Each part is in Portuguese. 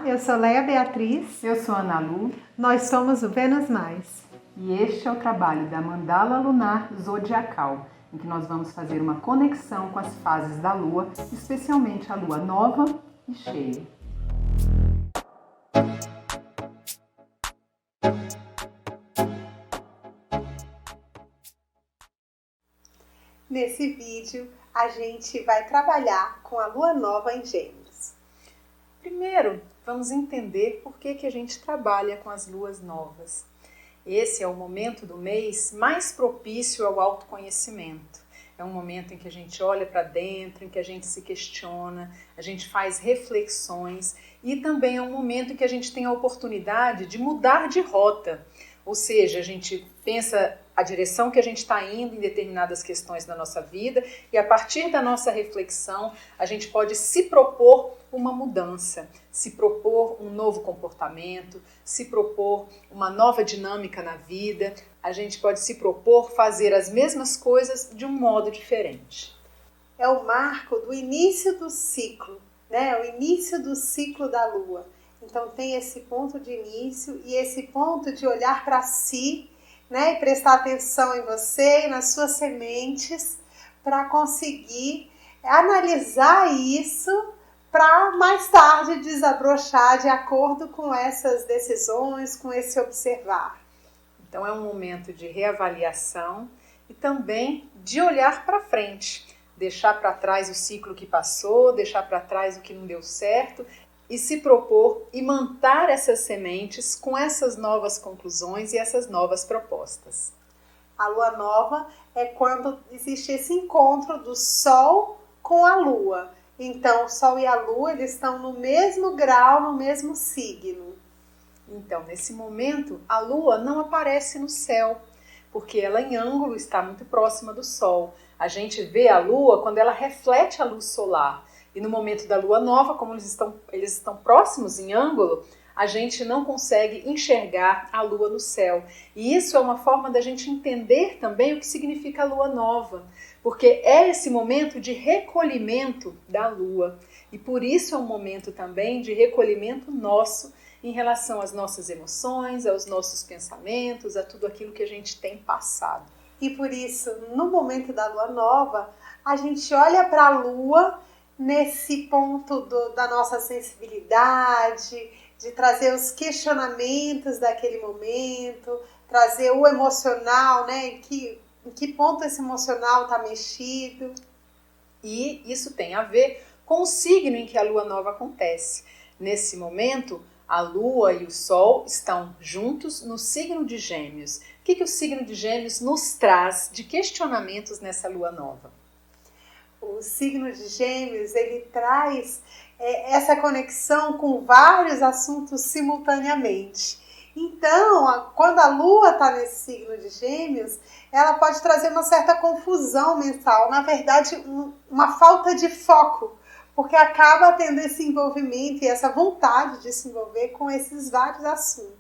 eu sou Leia Beatriz. Eu sou Ana Lu. Nós somos o Vênus Mais. E este é o trabalho da Mandala Lunar Zodiacal, em que nós vamos fazer uma conexão com as fases da Lua, especialmente a Lua Nova e Cheia. Nesse vídeo, a gente vai trabalhar com a Lua Nova em Gêmeos. Primeiro, vamos entender por que a gente trabalha com as luas novas. Esse é o momento do mês mais propício ao autoconhecimento. É um momento em que a gente olha para dentro, em que a gente se questiona, a gente faz reflexões e também é um momento em que a gente tem a oportunidade de mudar de rota. Ou seja, a gente pensa a direção que a gente está indo em determinadas questões da nossa vida e a partir da nossa reflexão a gente pode se propor uma mudança, se propor um novo comportamento, se propor uma nova dinâmica na vida, a gente pode se propor fazer as mesmas coisas de um modo diferente. É o marco do início do ciclo, né? O início do ciclo da Lua. Então tem esse ponto de início e esse ponto de olhar para si, né, e prestar atenção em você e nas suas sementes para conseguir analisar isso para mais tarde desabrochar de acordo com essas decisões, com esse observar. Então é um momento de reavaliação e também de olhar para frente, deixar para trás o ciclo que passou, deixar para trás o que não deu certo e se propor e manter essas sementes com essas novas conclusões e essas novas propostas. A Lua Nova é quando existe esse encontro do Sol com a Lua. Então, o Sol e a Lua eles estão no mesmo grau, no mesmo signo. Então, nesse momento, a Lua não aparece no céu, porque ela em ângulo está muito próxima do Sol. A gente vê a Lua quando ela reflete a luz solar. E no momento da Lua Nova, como eles estão próximos em ângulo, a gente não consegue enxergar a Lua no céu. E isso é uma forma da gente entender também o que significa a Lua Nova, porque é esse momento de recolhimento da Lua. E por isso é um momento também de recolhimento nosso em relação às nossas emoções, aos nossos pensamentos, a tudo aquilo que a gente tem passado. E por isso, no momento da Lua Nova, a gente olha para a Lua nesse ponto da nossa sensibilidade, de trazer os questionamentos daquele momento, trazer o emocional, né? Em que ponto esse emocional está mexido. E isso tem a ver com o signo em que a Lua Nova acontece. Nesse momento, a Lua e o Sol estão juntos no signo de Gêmeos. O que o signo de Gêmeos nos traz de questionamentos nessa Lua Nova? O signo de Gêmeos, ele traz essa conexão com vários assuntos simultaneamente. Então, quando a Lua está nesse signo de Gêmeos, ela pode trazer uma certa confusão mental, na verdade, uma falta de foco, porque acaba tendo esse envolvimento e essa vontade de se envolver com esses vários assuntos.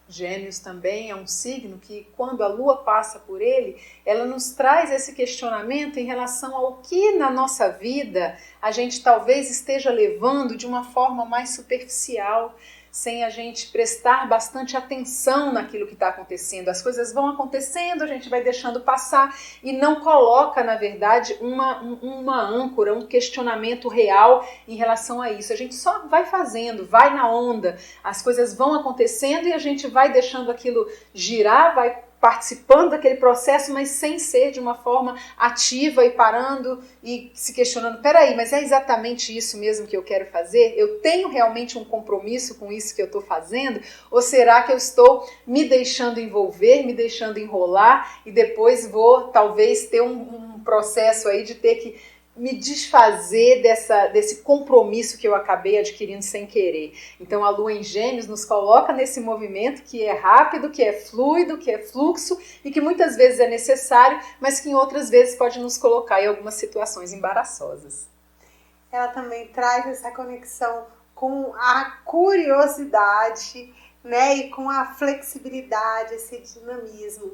Gêmeos também é um signo que, quando a Lua passa por ele, ela nos traz esse questionamento em relação ao que na nossa vida a gente talvez esteja levando de uma forma mais superficial, sem a gente prestar bastante atenção naquilo que está acontecendo. As coisas vão acontecendo, a gente vai deixando passar e não coloca, na verdade, uma âncora, um questionamento real em relação a isso. A gente só vai fazendo, vai na onda, as coisas vão acontecendo e a gente vai deixando aquilo girar, vai participando daquele processo, mas sem ser de uma forma ativa e parando e se questionando, peraí, mas é exatamente isso mesmo que eu quero fazer? Eu tenho realmente um compromisso com isso que eu estou fazendo? Ou será que eu estou me deixando envolver, me deixando enrolar e depois vou talvez ter um processo aí de ter que me desfazer desse compromisso que eu acabei adquirindo sem querer. Então a Lua em Gêmeos nos coloca nesse movimento que é rápido, que é fluido, que é fluxo e que muitas vezes é necessário, mas que em outras vezes pode nos colocar em algumas situações embaraçosas. Ela também traz essa conexão com a curiosidade, né, e com a flexibilidade, esse dinamismo.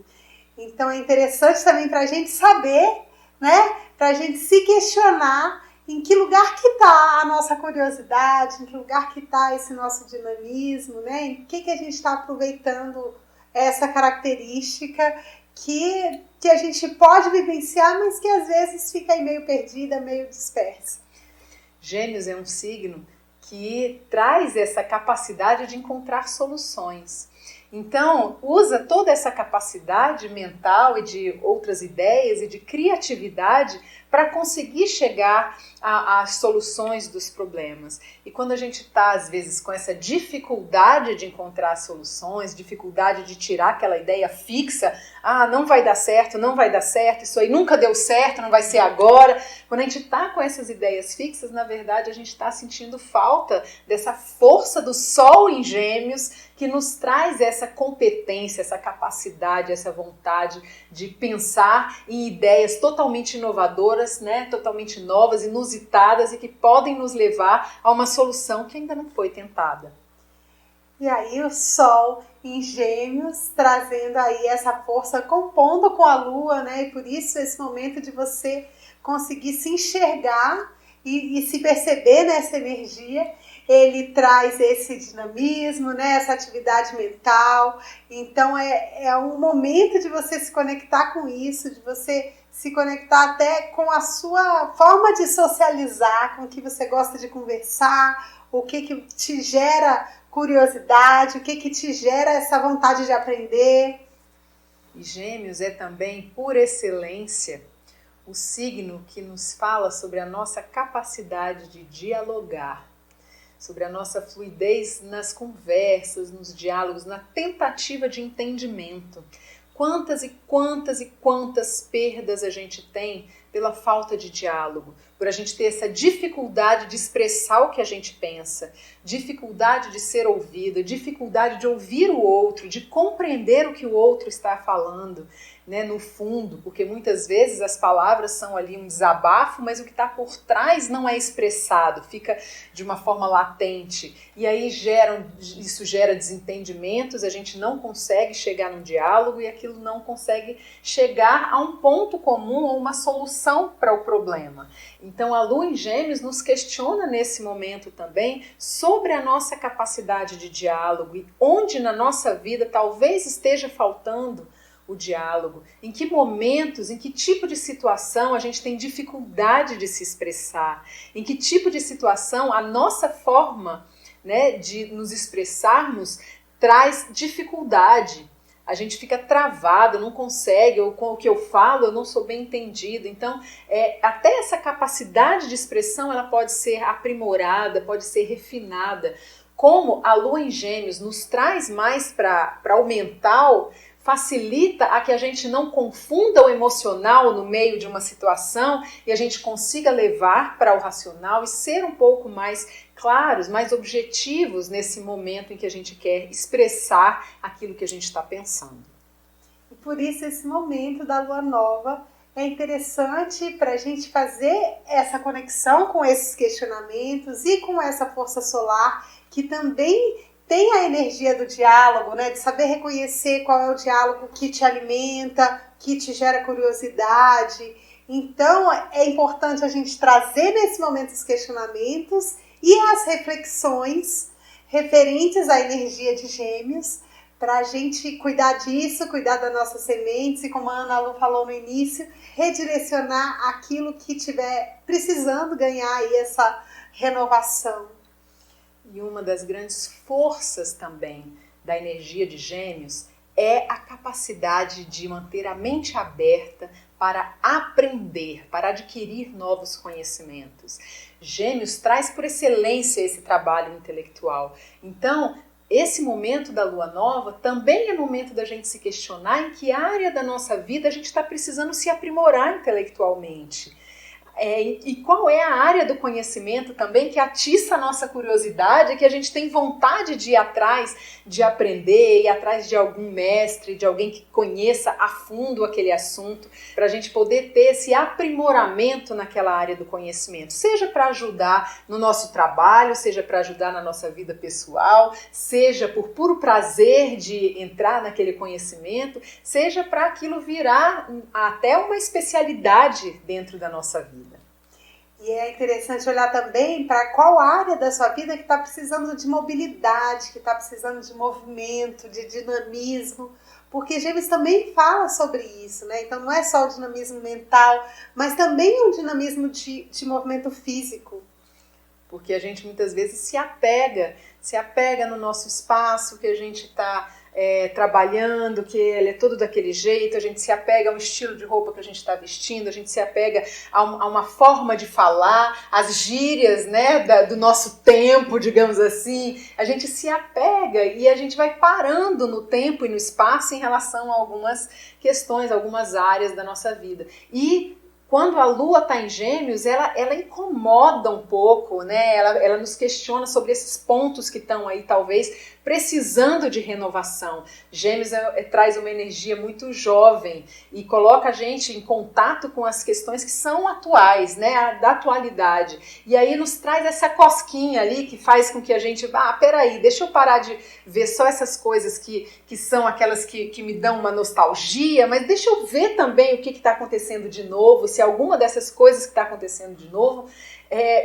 Então é interessante também para a gente saber, né, para a gente se questionar em que lugar que está a nossa curiosidade, em que lugar que está esse nosso dinamismo, né? Em que a gente está aproveitando essa característica que a gente pode vivenciar, mas que às vezes fica aí meio perdida, meio dispersa. Gêmeos é um signo que traz essa capacidade de encontrar soluções. Então, usa toda essa capacidade mental e de outras ideias e de criatividade para conseguir chegar às soluções dos problemas. E quando a gente está, às vezes, com essa dificuldade de encontrar soluções, dificuldade de tirar aquela ideia fixa, não vai dar certo, não vai dar certo, isso aí nunca deu certo, não vai ser agora. Quando a gente está com essas ideias fixas, na verdade, a gente está sentindo falta dessa força do Sol em Gêmeos, que nos traz essa competência, essa capacidade, essa vontade de pensar em ideias totalmente inovadoras, né? Totalmente novas, inusitadas e que podem nos levar a uma solução que ainda não foi tentada. E aí o Sol em Gêmeos trazendo aí essa força, compondo com a Lua, né? E por isso esse momento de você conseguir se enxergar e se perceber nessa energia. Ele traz esse dinamismo, né, essa atividade mental. Então é um momento de você se conectar com isso, de você se conectar até com a sua forma de socializar, com o que você gosta de conversar, o que te gera curiosidade, o que te gera essa vontade de aprender. E Gêmeos é também, por excelência, o signo que nos fala sobre a nossa capacidade de dialogar, sobre a nossa fluidez nas conversas, nos diálogos, na tentativa de entendimento. Quantas e quantas e quantas perdas a gente tem pela falta de diálogo, por a gente ter essa dificuldade de expressar o que a gente pensa, dificuldade de ser ouvido, dificuldade de ouvir o outro, de compreender o que o outro está falando, né, no fundo, porque muitas vezes as palavras são ali um desabafo, mas o que está por trás não é expressado, fica de uma forma latente, e aí isso gera desentendimentos, a gente não consegue chegar num diálogo e aquilo não consegue chegar a um ponto comum ou uma solução para o problema. Então a Lua em Gêmeos nos questiona nesse momento também sobre a nossa capacidade de diálogo e onde na nossa vida talvez esteja faltando o diálogo, em que momentos, em que tipo de situação a gente tem dificuldade de se expressar, em que tipo de situação a nossa forma, né, de nos expressarmos traz dificuldade. A gente fica travado, não consegue, ou com o que eu falo eu não sou bem entendido. Então, até essa capacidade de expressão ela pode ser aprimorada, pode ser refinada. Como a Lua em Gêmeos nos traz mais para o mental, facilita a que a gente não confunda o emocional no meio de uma situação e a gente consiga levar para o racional e ser um pouco mais claros, mais objetivos nesse momento em que a gente quer expressar aquilo que a gente está pensando. E por isso esse momento da Lua Nova é interessante para a gente fazer essa conexão com esses questionamentos e com essa força solar que também tem a energia do diálogo, né? De saber reconhecer qual é o diálogo que te alimenta, que te gera curiosidade. Então, é importante a gente trazer nesse momento os questionamentos e as reflexões referentes à energia de Gêmeos, para a gente cuidar disso, cuidar das nossas sementes e, como a Ana Lu falou no início, redirecionar aquilo que estiver precisando ganhar aí essa renovação. E uma das grandes forças também da energia de Gêmeos é a capacidade de manter a mente aberta para aprender, para adquirir novos conhecimentos. Gêmeos traz por excelência esse trabalho intelectual. Então, esse momento da Lua Nova também é momento da gente se questionar em que área da nossa vida a gente está precisando se aprimorar intelectualmente. E qual é a área do conhecimento também que atiça a nossa curiosidade, que a gente tem vontade de ir atrás, de aprender, ir atrás de algum mestre, de alguém que conheça a fundo aquele assunto, para a gente poder ter esse aprimoramento naquela área do conhecimento, seja para ajudar no nosso trabalho, seja para ajudar na nossa vida pessoal, seja por puro prazer de entrar naquele conhecimento, seja para aquilo virar até uma especialidade dentro da nossa vida. E é interessante olhar também para qual área da sua vida que está precisando de mobilidade, que está precisando de movimento, de dinamismo, porque Gêmeos também fala sobre isso, né? Então não é só o dinamismo mental, mas também um dinamismo de movimento físico. Porque a gente muitas vezes se apega no nosso espaço que a gente está trabalhando, que ele é todo daquele jeito, a gente se apega a um estilo de roupa que a gente está vestindo, a gente se apega a uma forma de falar, as gírias, né, do nosso tempo, digamos assim, a gente se apega e a gente vai parando no tempo e no espaço em relação a algumas questões, algumas áreas da nossa vida. E quando a Lua está em Gêmeos, ela incomoda um pouco, né? Ela nos questiona sobre esses pontos que estão aí, talvez, precisando de renovação. Gêmeos traz uma energia muito jovem e coloca a gente em contato com as questões que são atuais, né? Da atualidade. E aí nos traz essa cosquinha ali que faz com que a gente, peraí, deixa eu parar de ver só essas coisas que são aquelas que me dão uma nostalgia, mas deixa eu ver também o que está acontecendo de novo, se alguma dessas coisas que está acontecendo de novo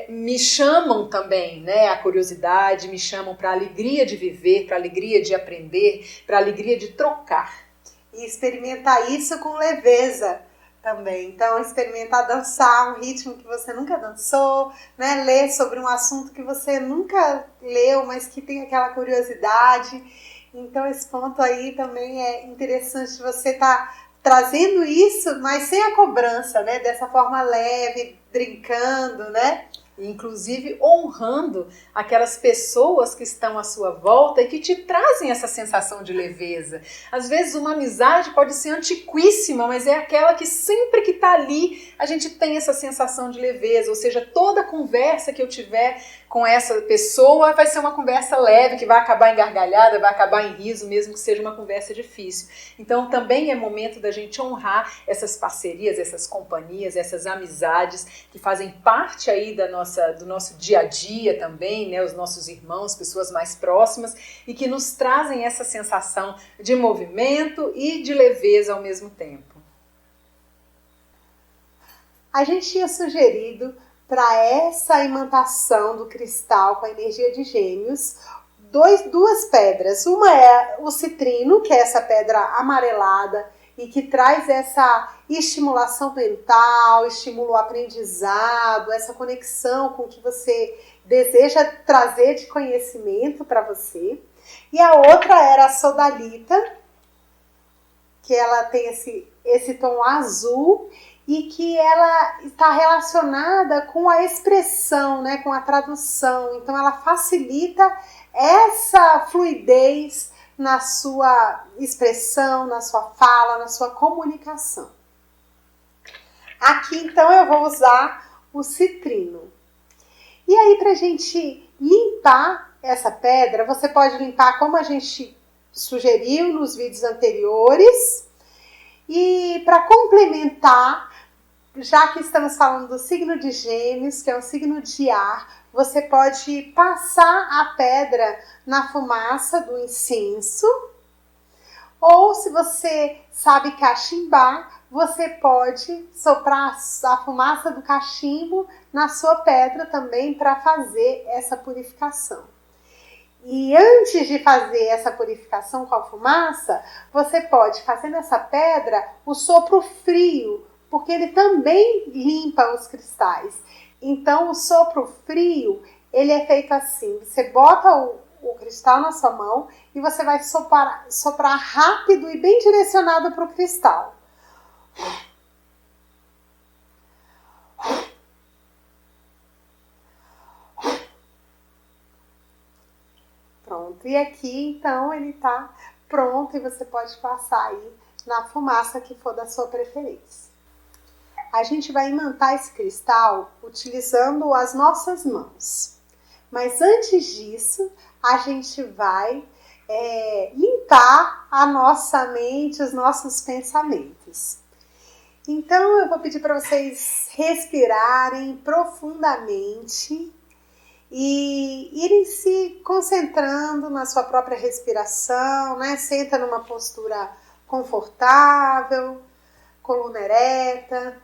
me chamam também, né, a curiosidade, me chamam para a alegria de viver, para a alegria de aprender, para a alegria de trocar. E experimentar isso com leveza também. Então, experimentar dançar um ritmo que você nunca dançou, né, ler sobre um assunto que você nunca leu, mas que tem aquela curiosidade. Então, esse ponto aí também é interessante você estar trazendo isso, mas sem a cobrança, né? Dessa forma leve, brincando, né? Inclusive honrando aquelas pessoas que estão à sua volta e que te trazem essa sensação de leveza. Às vezes uma amizade pode ser antiquíssima, mas é aquela que sempre que está ali a gente tem essa sensação de leveza, ou seja, toda conversa que eu tiver com essa pessoa vai ser uma conversa leve, que vai acabar em gargalhada, vai acabar em riso, mesmo que seja uma conversa difícil. Então também é momento da gente honrar essas parcerias, essas companhias, essas amizades que fazem parte aí do nosso dia a dia também, né? Os nossos irmãos, pessoas mais próximas e que nos trazem essa sensação de movimento e de leveza ao mesmo tempo. A gente tinha sugerido para essa imantação do cristal com a energia de Gêmeos, duas pedras. Uma é o citrino, que é essa pedra amarelada e que traz essa estimulação mental, estimula o aprendizado, essa conexão com o que você deseja trazer de conhecimento para você. E a outra era a sodalita, que ela tem esse tom azul e que ela está relacionada com a expressão, né, com a tradução. Então ela facilita essa fluidez na sua expressão, na sua fala, na sua comunicação. Aqui então eu vou usar o citrino. E aí para a gente limpar essa pedra, você pode limpar como a gente sugeriu nos vídeos anteriores. E para complementar, já que estamos falando do signo de Gêmeos, que é um signo de ar, você pode passar a pedra na fumaça do incenso, ou se você sabe cachimbar, você pode soprar a fumaça do cachimbo na sua pedra também para fazer essa purificação. E antes de fazer essa purificação com a fumaça, você pode fazer nessa pedra o sopro frio, porque ele também limpa os cristais. Então o sopro frio, ele é feito assim, você bota o cristal na sua mão e você vai soprar rápido e bem direcionado para o cristal. Pronto, e aqui então ele está pronto e você pode passar aí na fumaça que for da sua preferência. A gente vai imantar esse cristal utilizando as nossas mãos. Mas antes disso, a gente vai limpar a nossa mente, os nossos pensamentos. Então eu vou pedir para vocês respirarem profundamente e irem se concentrando na sua própria respiração, né? Senta numa postura confortável, coluna ereta.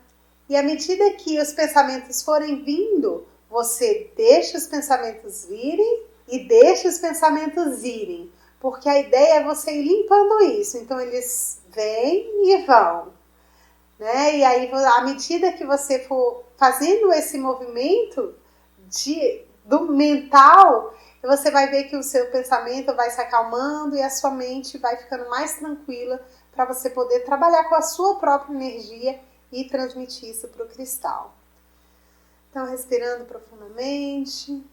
E à medida que os pensamentos forem vindo, você deixa os pensamentos virem e deixa os pensamentos irem. Porque a ideia é você ir limpando isso. Então eles vêm e vão. Né? E aí, à medida que você for fazendo esse movimento do mental, você vai ver que o seu pensamento vai se acalmando e a sua mente vai ficando mais tranquila para você poder trabalhar com a sua própria energia e transmitir isso para o cristal. Então, respirando profundamente.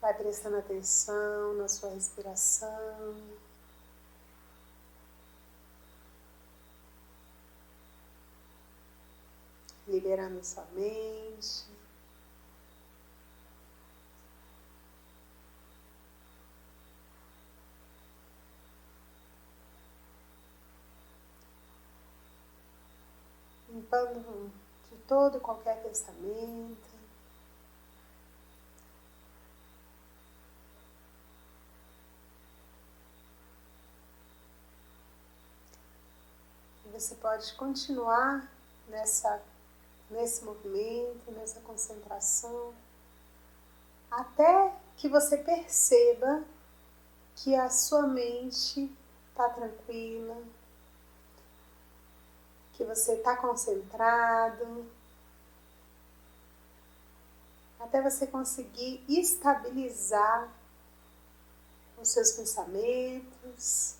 Vai prestando atenção na sua respiração. Liberando sua mente. Limpando de todo e qualquer pensamento. Você pode continuar nesse movimento, nessa concentração, até que você perceba que a sua mente está tranquila, que você está concentrado, até você conseguir estabilizar os seus pensamentos,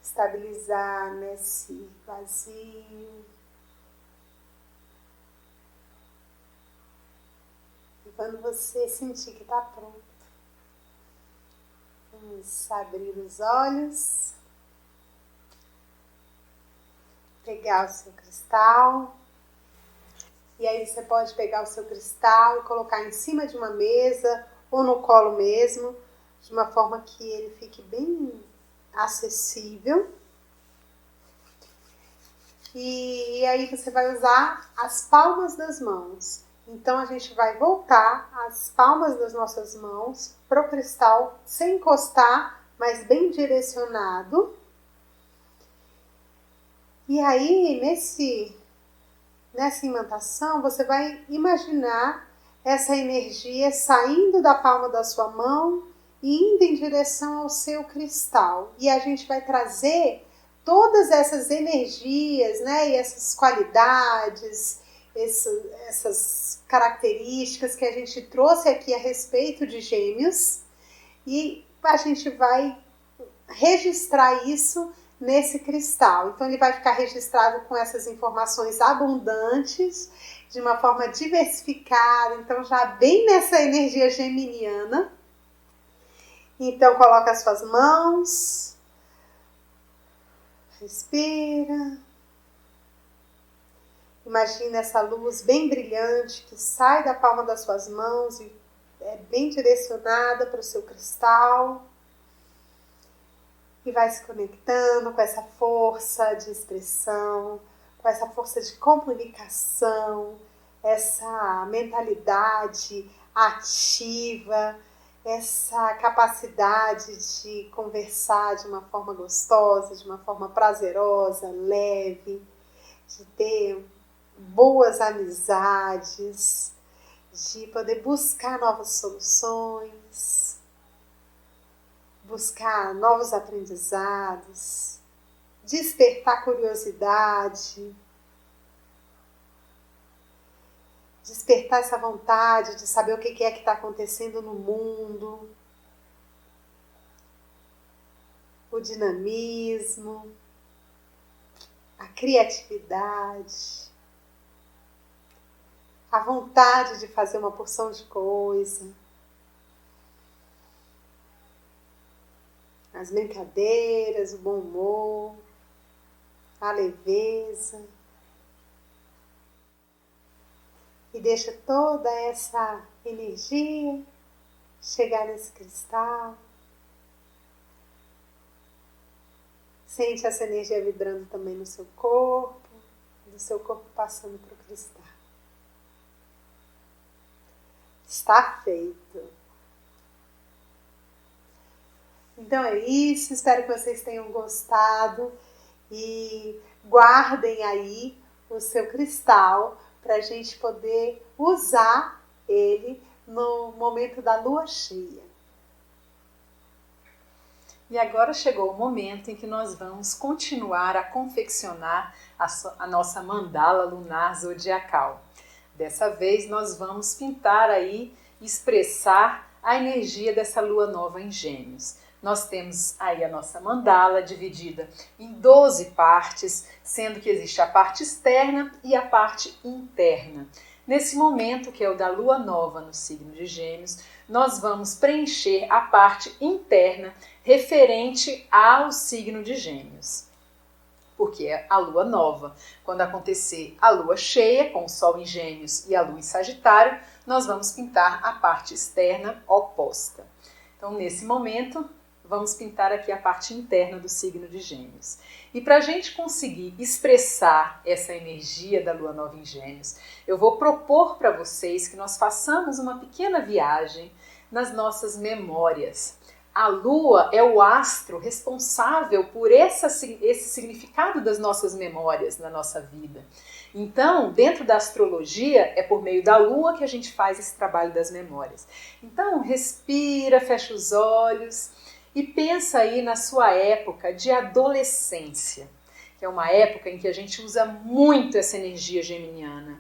estabilizar nesse vazio. E quando você sentir que está pronto, vamos abrir os olhos, pegar o seu cristal. E aí você pode pegar o seu cristal e colocar em cima de uma mesa ou no colo mesmo, de uma forma que ele fique bem acessível. E aí você vai usar as palmas das mãos. Então a gente vai voltar as palmas das nossas mãos para o cristal, sem encostar, mas bem direcionado. E aí nessa imantação você vai imaginar essa energia saindo da palma da sua mão e indo em direção ao seu cristal. E a gente vai trazer todas essas energias, né, e essas qualidades, essas características que a gente trouxe aqui a respeito de Gêmeos, e a gente vai registrar isso nesse cristal. Então ele vai ficar registrado com essas informações abundantes, de uma forma diversificada, então já bem nessa energia geminiana. Então coloca as suas mãos, respira, imagina essa luz bem brilhante que sai da palma das suas mãos e é bem direcionada para o seu cristal e vai se conectando com essa força de expressão, com essa força de comunicação, essa mentalidade ativa, essa capacidade de conversar de uma forma gostosa, de uma forma prazerosa, leve, de ter boas amizades, de poder buscar novas soluções, buscar novos aprendizados, despertar curiosidade, despertar essa vontade de saber o que é que está acontecendo no mundo, o dinamismo, a criatividade, a vontade de fazer uma porção de coisa, as brincadeiras, o bom humor, a leveza. E deixa toda essa energia chegar nesse cristal. Sente essa energia vibrando também no seu corpo, do do seu corpo passando para o cristal. Está feito. Então é isso, espero que vocês tenham gostado e guardem aí o seu cristal para a gente poder usar ele no momento da lua cheia. E agora chegou o momento em que nós vamos continuar a confeccionar a nossa mandala lunar zodiacal. Dessa vez nós vamos pintar aí, expressar a energia dessa lua nova em Gêmeos. Nós temos aí a nossa mandala dividida em 12 partes, sendo que existe a parte externa e a parte interna. Nesse momento, que é o da lua nova no signo de Gêmeos, nós vamos preencher a parte interna referente ao signo de Gêmeos. Porque é a lua nova. Quando acontecer a lua cheia, com o sol em Gêmeos e a lua em Sagitário, nós vamos pintar a parte externa oposta. Então, nesse momento, vamos pintar aqui a parte interna do signo de Gêmeos. E para a gente conseguir expressar essa energia da lua nova em Gêmeos, eu vou propor para vocês que nós façamos uma pequena viagem nas nossas memórias. A lua é o astro responsável por esse significado das nossas memórias na nossa vida. Então, dentro da astrologia, é por meio da lua que a gente faz esse trabalho das memórias. Então, respira, fecha os olhos e pensa aí na sua época de adolescência, que é uma época em que a gente usa muito essa energia geminiana.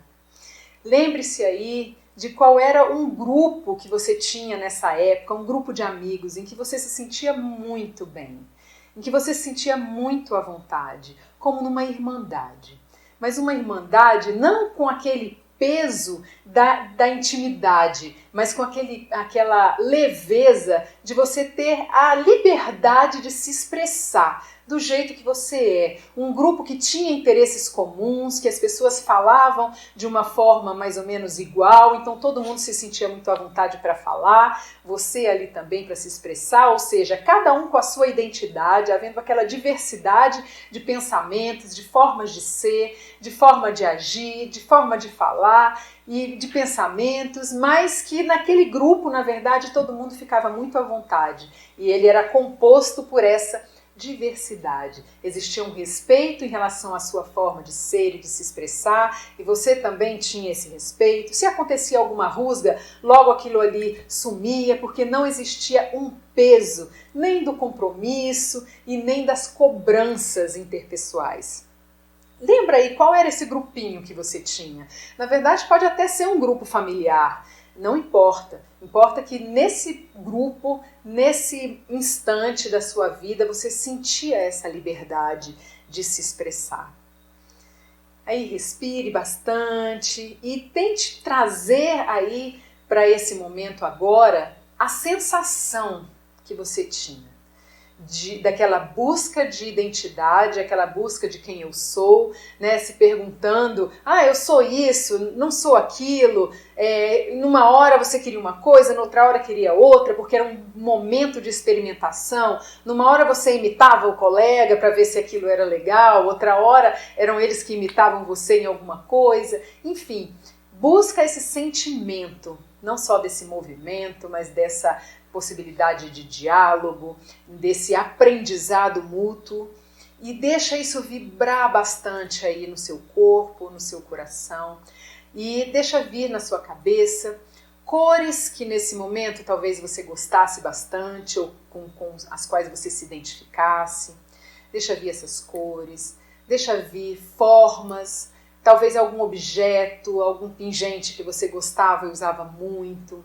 Lembre-se aí de qual era um grupo que você tinha nessa época, um grupo de amigos em que você se sentia muito bem, em que você se sentia muito à vontade, como numa irmandade. Mas uma irmandade não com aquele peso da intimidade, mas com aquela leveza de você ter a liberdade de se expressar do jeito que você é. Um grupo que tinha interesses comuns, que as pessoas falavam de uma forma mais ou menos igual, então todo mundo se sentia muito à vontade para falar, você ali também para se expressar, ou seja, cada um com a sua identidade, havendo aquela diversidade de pensamentos, de formas de ser, de forma de agir, de forma de falar e de pensamentos, mas que naquele grupo, na verdade, todo mundo ficava muito à vontade e ele era composto por essa diversidade. Existia um respeito em relação à sua forma de ser e de se expressar, e você também tinha esse respeito. Se acontecia alguma rusga, logo aquilo ali sumia, porque não existia um peso nem do compromisso e nem das cobranças interpessoais. Lembra aí qual era esse grupinho que você tinha? Na verdade, pode até ser um grupo familiar. Não importa. Importa que nesse grupo, nesse instante da sua vida, você sentia essa liberdade de se expressar. Aí respire bastante e tente trazer aí para esse momento agora a sensação que você tinha. Daquela busca de identidade, aquela busca de quem eu sou, né? Se perguntando, eu sou isso, não sou aquilo, numa hora você queria uma coisa, noutra hora queria outra, porque era um momento de experimentação, numa hora você imitava o colega para ver se aquilo era legal, outra hora eram eles que imitavam você em alguma coisa, enfim, busca esse sentimento, não só desse movimento, mas dessa possibilidade de diálogo, desse aprendizado mútuo e deixa isso vibrar bastante aí no seu corpo, no seu coração e deixa vir na sua cabeça cores que nesse momento talvez você gostasse bastante ou com as quais você se identificasse. Deixa vir essas cores, deixa vir formas, talvez algum objeto, algum pingente que você gostava e usava muito,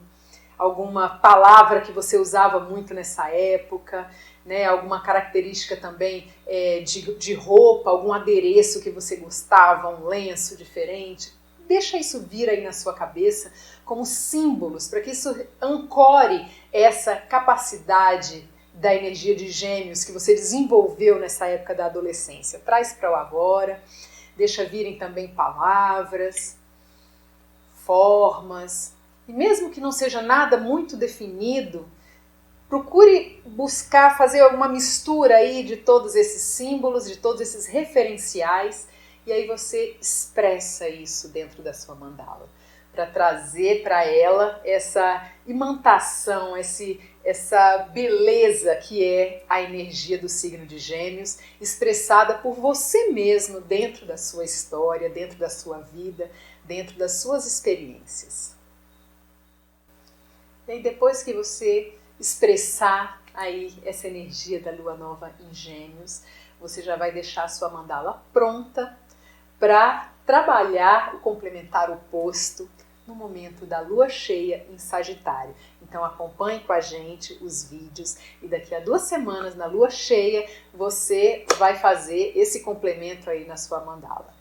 alguma palavra que você usava muito nessa época, né? Alguma característica também de roupa, algum adereço que você gostava, um lenço diferente. Deixa isso vir aí na sua cabeça como símbolos, para que isso ancore essa capacidade da energia de Gêmeos que você desenvolveu nessa época da adolescência. Traz para o agora, deixa virem também palavras, formas. E mesmo que não seja nada muito definido, procure buscar fazer uma mistura aí de todos esses símbolos, de todos esses referenciais e aí você expressa isso dentro da sua mandala, para trazer para ela essa imantação, essa beleza que é a energia do signo de Gêmeos, expressada por você mesmo dentro da sua história, dentro da sua vida, dentro das suas experiências. E aí, depois que você expressar aí essa energia da lua nova em Gêmeos, você já vai deixar a sua mandala pronta para trabalhar o complementar oposto no momento da lua cheia em Sagitário. Então acompanhe com a gente os vídeos e daqui a 2 semanas, na lua cheia, você vai fazer esse complemento aí na sua mandala.